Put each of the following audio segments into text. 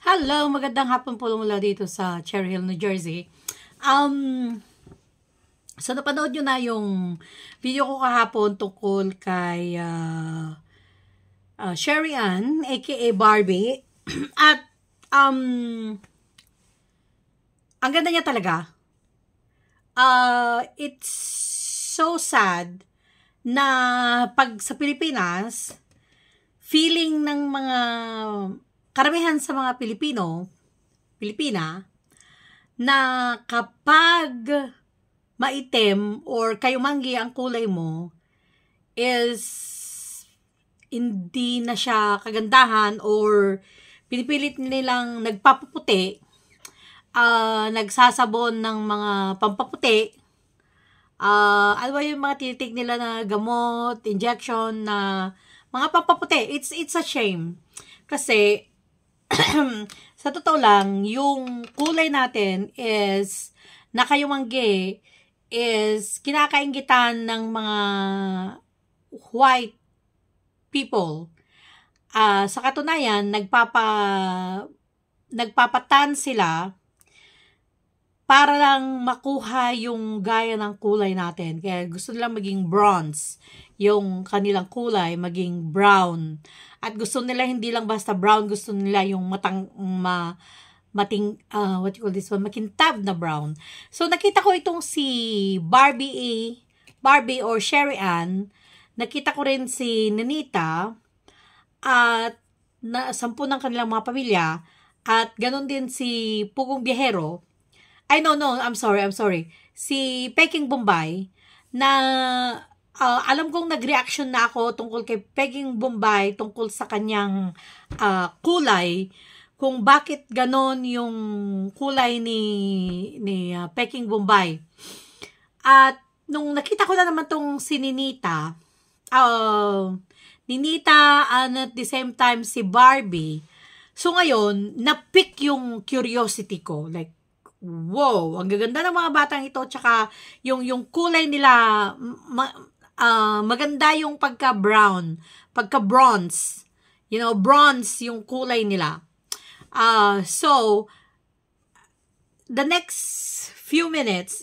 Hello, magandang hapon po mula dito sa Cherry Hill, New Jersey. So napanood nyo na yung video ko kahapon tungkol kay Sherry Ann, aka Barbie. At ang ganda niya talaga. It's so sad na pag sa Pilipinas, feeling ng mga karamihan sa mga Pilipina, na kapag maitim or kayumanggi ang kulay mo, is hindi na siya kagandahan or pinipilit nilang nagpapaputi, nagsasabon ng mga pampaputi, ano ba yung mga tinitik nila na gamot, injection, na mga pampaputi. It's a shame. Kasi, sa totoo lang, yung kulay natin is, nakayumanggi, is kinakainggitan ng mga white people. Sa katunayan, nagpapatan sila para lang makuha yung gaya ng kulay natin. Kaya gusto nila maging bronze, yung kanilang kulay maging brown. At gusto nila hindi lang basta brown, gusto nila yung makintab na brown. So nakita ko itong si Barbie or Sherry Ann. Nakita ko rin si Nenita at 10 ng kanilang mga pamilya, at ganun din si Pugong Biyahero. I'm sorry. Si Peking Bombay, na alam kong nag-reaction na ako tungkol kay Peking Bombay, tungkol sa kanyang kulay, kung bakit ganon yung kulay ni Peking Bombay. At nung nakita ko na naman tong si Ninita, and at the same time si Barbie, so ngayon, na-pick yung curiosity ko. Like, wow, ang gaganda ng mga batang ito, tsaka yung kulay nila, maganda yung pagka-brown, pagka-bronze. Bronze yung kulay nila. So, the next few minutes,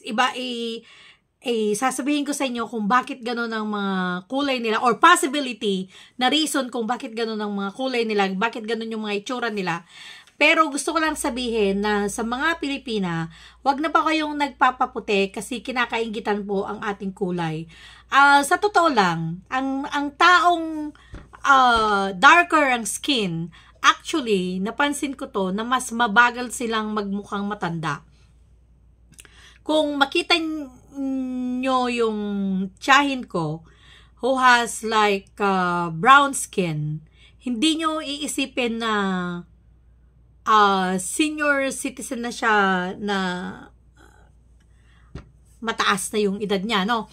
sasabihin ko sa inyo kung bakit gano'n ang mga kulay nila, or possibility na reason kung bakit gano'n ang mga kulay nila, bakit gano'n yung mga itsura nila. Pero gusto ko lang sabihin na sa mga Pilipina, wag na pa kayong nagpapaputi kasi kinakainggitan po ang ating kulay. Sa totoo lang, ang taong darker ang skin, actually, napansin ko to na mas mabagal silang magmukhang matanda. Kung makita nyo yung tiyahin ko, who has like brown skin, hindi nyo iisipin na senior citizen na siya, na mataas na yung edad niya, no?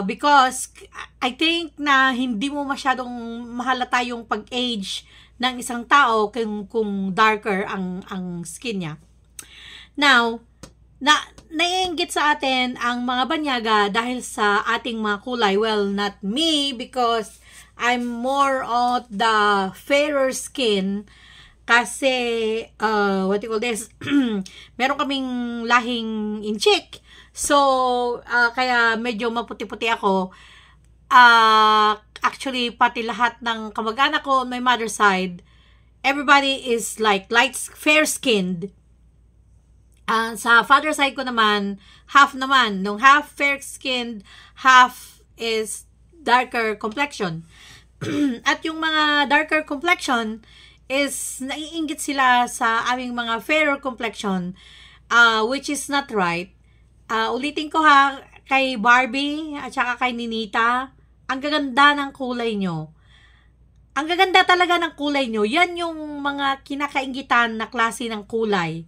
Because I think na hindi mo masyadong mahalata yung pag-age ng isang tao kung darker ang skin niya. Now, naiinggit sa atin ang mga banyaga dahil sa ating mga kulay. Well, not me, because I'm more of the fairer skin. Kasi, meron kaming lahing inchik. So, kaya medyo maputi-puti ako. Actually, pati lahat ng kamag-anak ko on my mother's side, everybody is like fair-skinned. Sa father's side ko naman, half naman. Nung half fair-skinned, half is darker complexion. At yung mga darker complexion is naiinggit sila sa aming mga fairer complexion, which is not right. Ulitin ko ha, kay Barbie at saka kay Ninita, ang gaganda ng kulay nyo. Ang gaganda talaga ng kulay nyo. Yan yung mga kinakainggitan na klase ng kulay.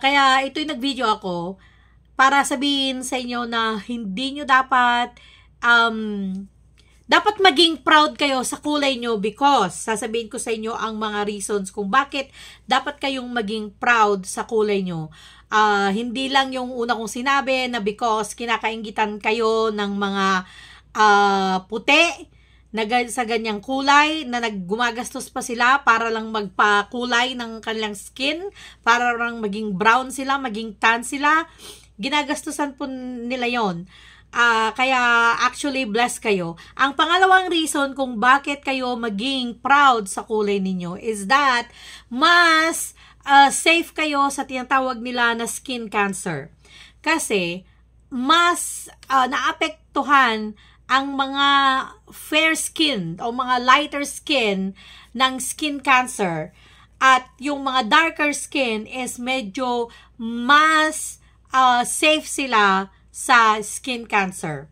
Kaya ito'y nag-video ako para sabihin sa inyo na hindi nyo dapat maging proud kayo sa kulay nyo, because sasabihin ko sa inyo ang mga reasons kung bakit dapat kayong maging proud sa kulay nyo. Hindi lang yung una kong sinabi na because kinakainggitan kayo ng mga puti, sa ganyang kulay na gumagastos pa sila para lang magpakulay ng kanilang skin, para lang maging brown sila, maging tan sila. Ginagastusan po nila yon. Kaya actually blessed kayo. Ang pangalawang reason kung bakit kayo maging proud sa kulay ninyo is that mas safe kayo sa tinatawag nila na skin cancer. Kasi mas naapektuhan ang mga fair skin o mga lighter skin ng skin cancer, at yung mga darker skin is medyo mas safe sila sa skin cancer.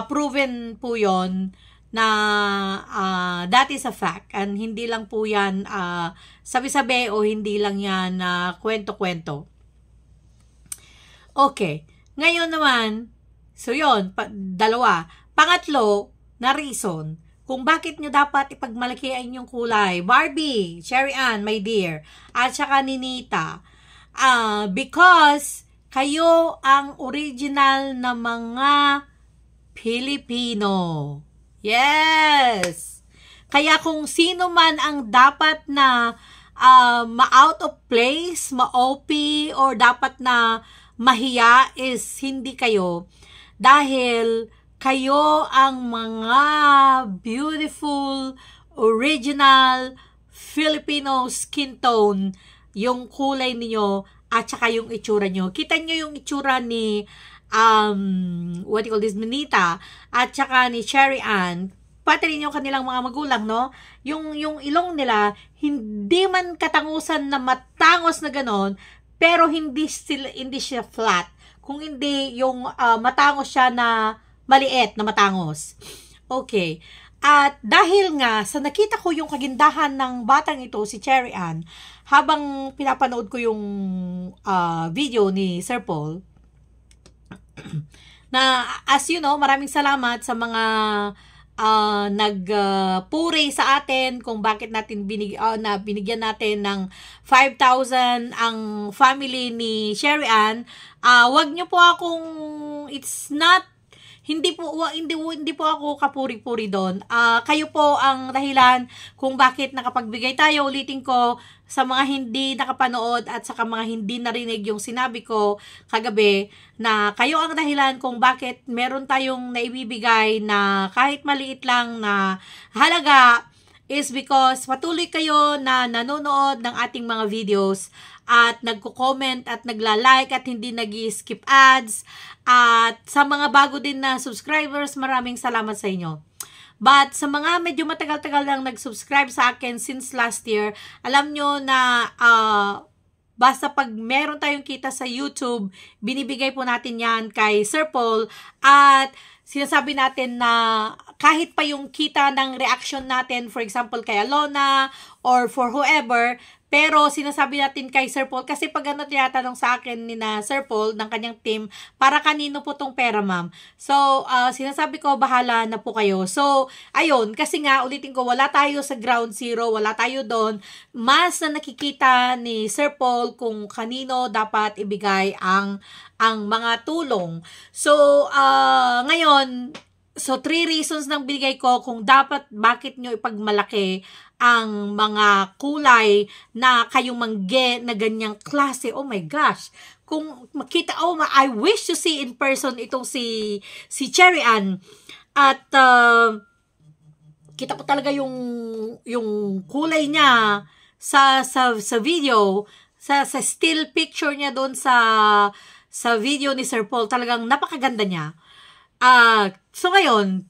Proven po yon na that is a fact, and hindi lang po yan sabi-sabi o hindi lang yan kwento-kwento. Okay, ngayon naman, so yon, dalawa. Pangatlo na reason kung bakit nyo dapat ipagmalaki ang inyong kulay. Barbie, Cherry Ann, my dear, at saka ni Nita. Because kayo ang original na mga Pilipino. Yes! Kaya kung sino man ang dapat na ma-out of place, ma-OP, or dapat na mahiya is hindi kayo. Dahil kayo ang mga beautiful, original, Filipino skin tone, yung kulay niyo at saka yung itsura nyo. Kita nyo yung itsura ni what do you call this, Nita at saka ni Cherry Ann, pati rin yung kanilang mga magulang, no? Yung ilong nila, hindi man katangusan na matangos na ganon, pero hindi siya flat. Kung hindi yung matangos siya na maliit na matangos. Okay. At dahil nga sa nakita ko yung kagindahan ng batang ito, si Cherry Ann, habang pinapanood ko yung video ni Sir Paul, na as you know, maraming salamat sa mga nagpuri sa atin kung bakit natin binigyan natin ng 5,000 ang family ni Cherry Ann. Wag nyo po akong, it's not, hindi po ako kapuri-puri doon. Kayo po ang dahilan kung bakit nakapagbigay tayo. Ulitin ko sa mga hindi nakapanood at saka mga hindi narinig yung sinabi ko kagabi, na kayo ang dahilan kung bakit meron tayong naibibigay na kahit maliit lang na halaga, is because patuloy kayo na nanonood ng ating mga videos at nagko-comment at nagla-like at hindi nag-skip ads. At sa mga bago din na subscribers, maraming salamat sa inyo. But sa mga medyo matagal-tagal lang nag-subscribe sa akin since last year, alam nyo na basta pag meron tayong kita sa YouTube, binibigay po natin yan kay Sir Paul, at sinasabi natin na kahit pa yung kita ng reaction natin, for example kay Alona or for whoever, pero sinasabi natin kay Sir Paul, kasi pag tinatanong sa akin ni na Sir Paul ng kanyang team, para kanino po tong pera, ma'am? So, sinasabi ko, bahala na po kayo. So, ayun, kasi nga, ulitin ko, wala tayo sa ground zero, wala tayo doon. Mas na nakikita ni Sir Paul kung kanino dapat ibigay ang mga tulong. So, ngayon, so 3 reasons nang binigay ko kung bakit nyo ipagmalaki ang mga kulay na kayong mangge na ganyang klase. Oh my gosh. Kung makita, I wish to see in person itong si Cherry Ann. At kita po talaga yung kulay niya sa video, sa still picture niya doon sa video ni Sir Paul. Talagang napakaganda niya. So ngayon,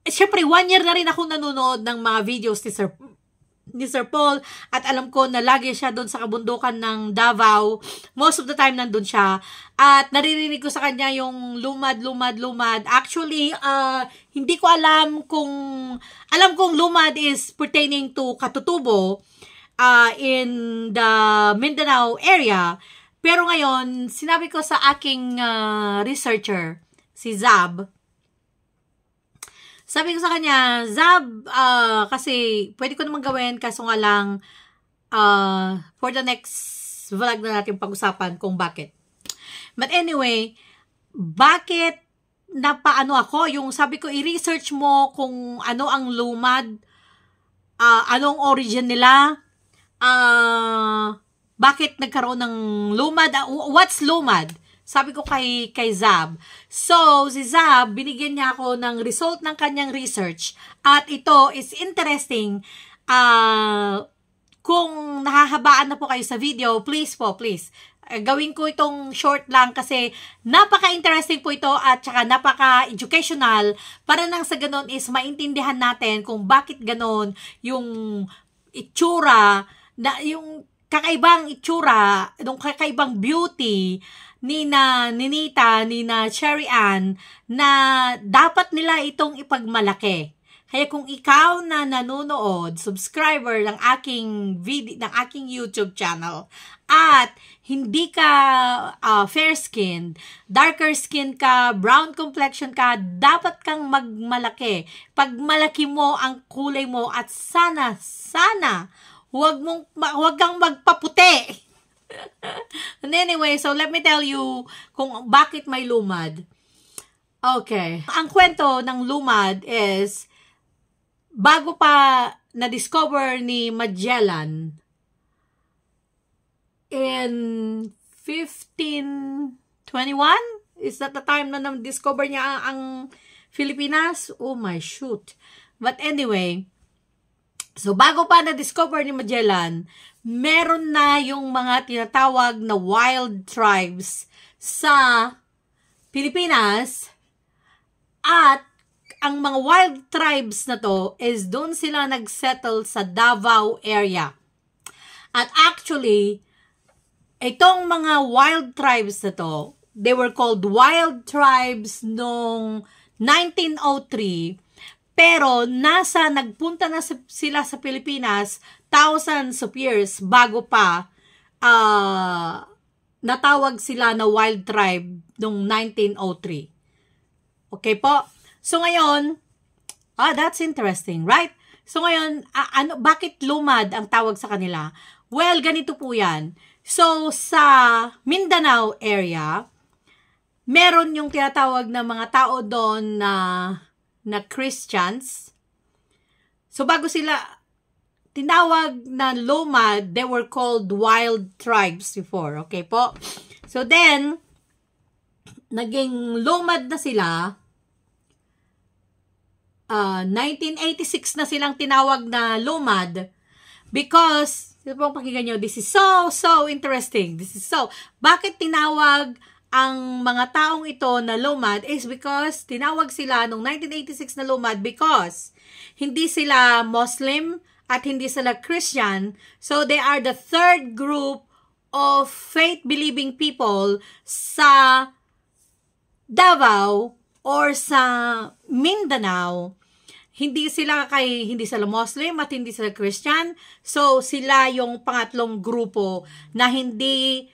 syempre 1 year na rin ako nanonood ng mga videos ni Sir Paul, at alam ko na lagi siya doon sa kabundukan ng Davao. Most of the time nandun siya, at naririnig ko sa kanya yung lumad. Actually, hindi ko alam kong lumad is pertaining to Katutubo in the Mindanao area. Pero ngayon, sinabi ko sa aking researcher, si Zab, sabi ko sa kanya, Zab, kasi pwede ko naman gawin, kaso nga lang, for the next vlog na natin pag-usapan kung bakit. But anyway, bakit napaano ako, yung sabi ko, i-research mo kung ano ang lumad, anong origin nila, bakit nagkaroon ng lumad, what's lumad? Sabi ko kay Zab. So, si Zab, binigyan niya ako ng result ng kanyang research. At ito is interesting. Kung nahahabaan na po kayo sa video, please. Gawin ko itong short lang kasi napaka-interesting po ito at saka napaka-educational para nang sa ganun is maintindihan natin kung bakit ganun yung itsura, yung kakaibang itsura, yung kakaibang beauty ni Ninita, ni Cherry Ann, na dapat nila itong ipagmalaki. Kaya kung ikaw na nanonood, subscriber ng aking video, ng aking YouTube channel, at hindi ka fair-skinned, darker skin ka, brown complexion ka, dapat kang magmalaki. Pagmalaki mo ang kulay mo at sana, huwag kang magpaputi. And anyway, so let me tell you kung bakit may lumad. Okay. Ang kwento ng lumad is, bago pa na-discover ni Magellan in 1521, is that the time na na-discover niya ang Pilipinas? Oh my shoot. But anyway, so bago pa na-discover ni Magellan, meron na yung mga tinatawag na wild tribes sa Pilipinas, at ang mga wild tribes na to is doon sila nagsettle sa Davao area. At actually, itong mga wild tribes na to, they were called wild tribes noong 1903, pero nagpunta na sila sa Pilipinas thousands of years bago pa natawag sila na wild tribe noong 1903. Okay po? So ngayon, that's interesting, right? So ngayon, bakit lumad ang tawag sa kanila? Well, ganito po yan. So sa Mindanao area, meron yung tinatawag na mga tao doon na Christians. So bago sila tinawag na lumad, they were called wild tribes before. Okay po? So then, naging lumad na sila. 1986 na silang tinawag na lumad because, ito pong pakinggan nyo, this is so interesting. Bakit tinawag ang mga taong ito na lumad is because tinawag sila noong 1986 na lumad because hindi sila Muslim at hindi sila Christian. So they are the third group of faith-believing people sa Davao or sa Mindanao. Hindi sila Muslim at hindi sila Christian. So sila yung pangatlong grupo na hindi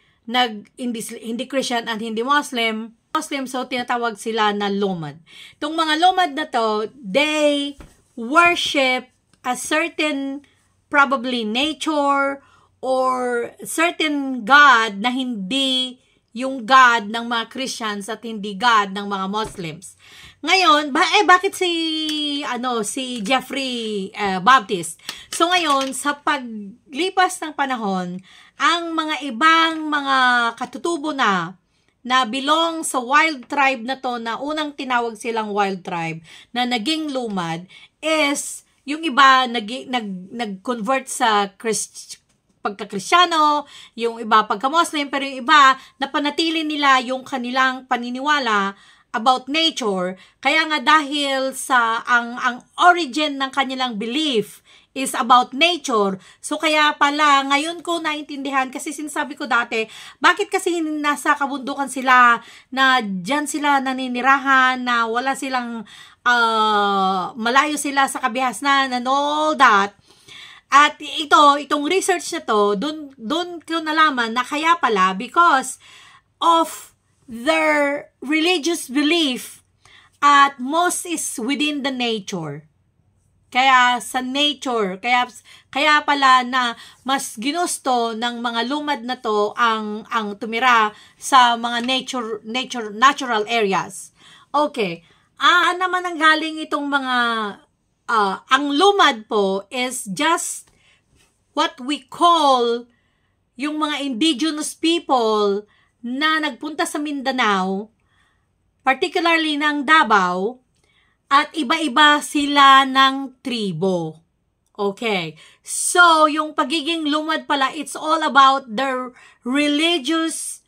Christian at hindi Muslim, so tinatawag sila na lumad. Itong mga lumad na to, they worship a certain probably nature or certain God na hindi yung God ng mga Christians at hindi God ng mga Muslims. Ngayon, bakit si Jeffrey Baptist? So ngayon, sa paglipas ng panahon, ang mga ibang mga katutubo na belong sa wild tribe na to, na unang tinawag silang wild tribe, na naging lumad, is yung iba nag-convert sa pagka-Kristyano, yung iba pagka-Muslim, pero yung iba napanatili nila yung kanilang paniniwala about nature. Kaya nga dahil sa ang origin ng kanilang belief is about nature, so kaya pala ngayon ko naintindihan, kasi sinasabi ko dati, bakit kasi nasa kabundukan sila, na dyan sila naninirahan, na wala silang malayo sila sa kabihasnan and all that. At itong research na to, dun ko nalaman na kaya pala because of their religious belief, at most is within the nature. Kaya sa nature, kaya pala na mas ginusto ng mga lumad na to ang tumira sa mga natural areas. Okay. Naman ang galing itong mga, ang lumad po is just what we call yung mga indigenous people na nagpunta sa Mindanao, particularly ng Davao, at iba-iba sila ng tribo. Okay. So, yung pagiging lumad pala, it's all about their religious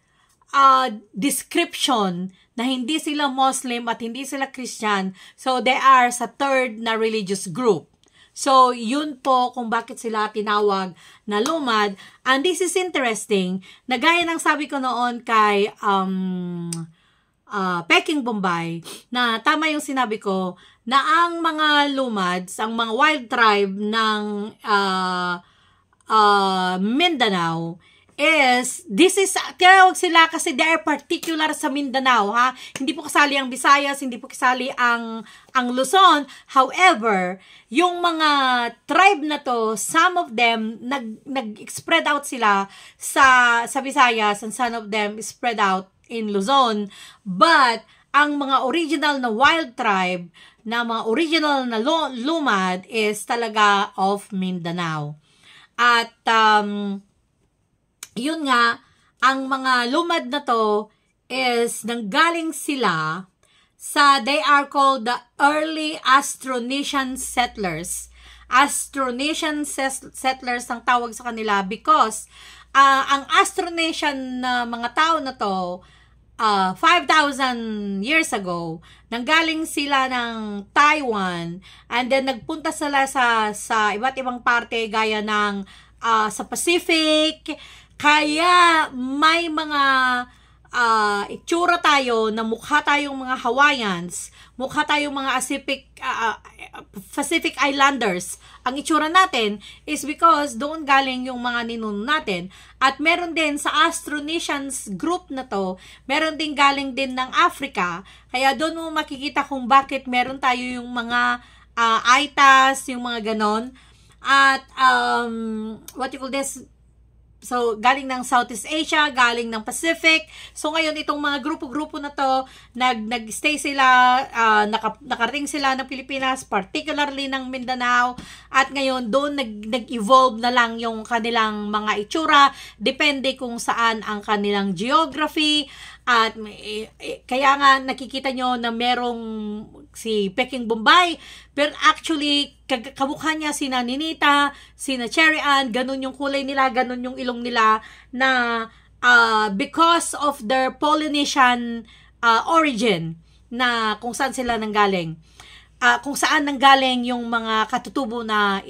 description na hindi sila Muslim at hindi sila Christian. So, they are sa third na religious group. So, yun po kung bakit sila tinawag na lumad. And this is interesting. Na gaya ng sabi ko noon kay Peking Bombay, na tama yung sinabi ko, na ang mga lumads, ang mga wild tribe ng Mindanao, this is, tinawag sila kasi they are particular sa Mindanao, ha? Hindi po kasali ang Visayas, hindi po kasali ang Luzon. However, yung mga tribe na to, some of them, nag-spread out sila sa Visayas, and some of them spread out in Luzon. But, ang mga original na wild tribe, na mga original na lumad, is talaga of Mindanao. At, yun nga, ang mga lumad na to is nanggaling sila sa, they are called the early Austronesian settlers. Austronesian settlers ang tawag sa kanila because ang Austronesian na mga tao na to, 5,000 years ago, nanggaling sila ng Taiwan, and then nagpunta sila sa iba't ibang parte gaya ng sa Pacific. Kaya may mga itsura tayo na mukha tayong mga Hawaiians, mukha tayong mga Pacific Islanders. Ang itsura natin is because doon galing yung mga ninuno natin. At meron din sa Austronesians group na to, meron din galing din ng Africa. Kaya doon mo makikita kung bakit meron tayo yung mga Aitas, yung mga ganon. At what you call this? So, galing ng Southeast Asia, galing ng Pacific. So, ngayon, itong mga grupo-grupo na to, nag-stay sila, nakarating sila ng Pilipinas, particularly ng Mindanao. At ngayon, doon nag-evolve na lang yung kanilang mga itsura. Depende kung saan ang kanilang geography. At kaya nga, nakikita nyo na merong si Peking Bombay. Pero actually, kamukha niya sina Ninita, sina Cherry Ann, ganun yung kulay nila, ganun yung ilong nila, na because of their Polynesian origin, na kung saan sila nanggaling. Kung saan nanggaling yung mga katutubo na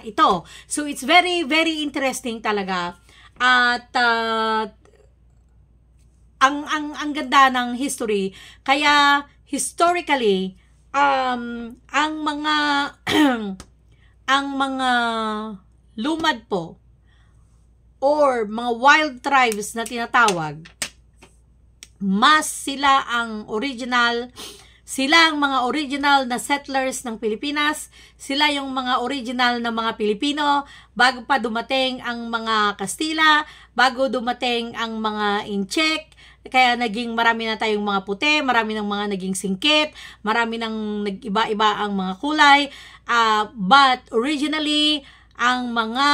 ito. So, it's very, very interesting talaga. At ang ganda ng history. Kaya, historically, ang mga ang mga lumad po or mga wild tribes na tinatawag, mas sila ang original, sila ang mga original na settlers ng Pilipinas, sila yung mga original na mga Pilipino, bago pa dumating ang mga Kastila, bago dumating ang mga Inchek. Kaya naging marami na tayong mga puti, marami ng mga naging singkit, marami ng nag-iba-iba ang mga kulay. But originally, ang mga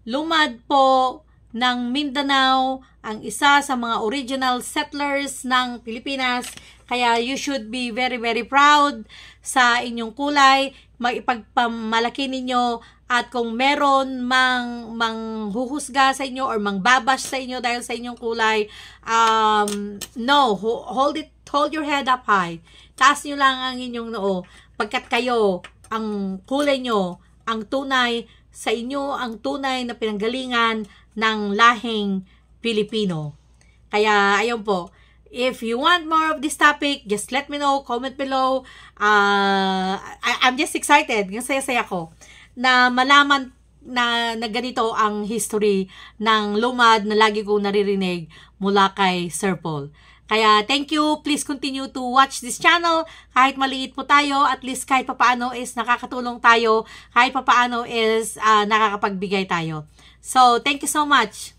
lumad po ng Mindanao, ang isa sa mga original settlers ng Pilipinas. Kaya you should be very, very proud sa inyong kulay. Maipagpamalaki ninyo. At kung meron manghuhusga sa inyo or mangbabash sa inyo dahil sa inyong kulay, no, hold your head up high. Taas nyo lang ang inyong noo. Pagkat kayo, ang kulay nyo, ang tunay sa inyo, ang tunay na pinanggalingan ng lahing Pilipino. Kaya, ayun po. If you want more of this topic, just let me know, comment below. I'm just excited. Yung saya-saya ko na malaman na ganito ang history ng lumad na lagi kong naririnig mula kay Sir Paul. Kaya thank you. Please continue to watch this channel. Kahit maliit po tayo, at least kahit papaano is nakakatulong tayo. Kahit papaano is nakakapagbigay tayo. So, thank you so much.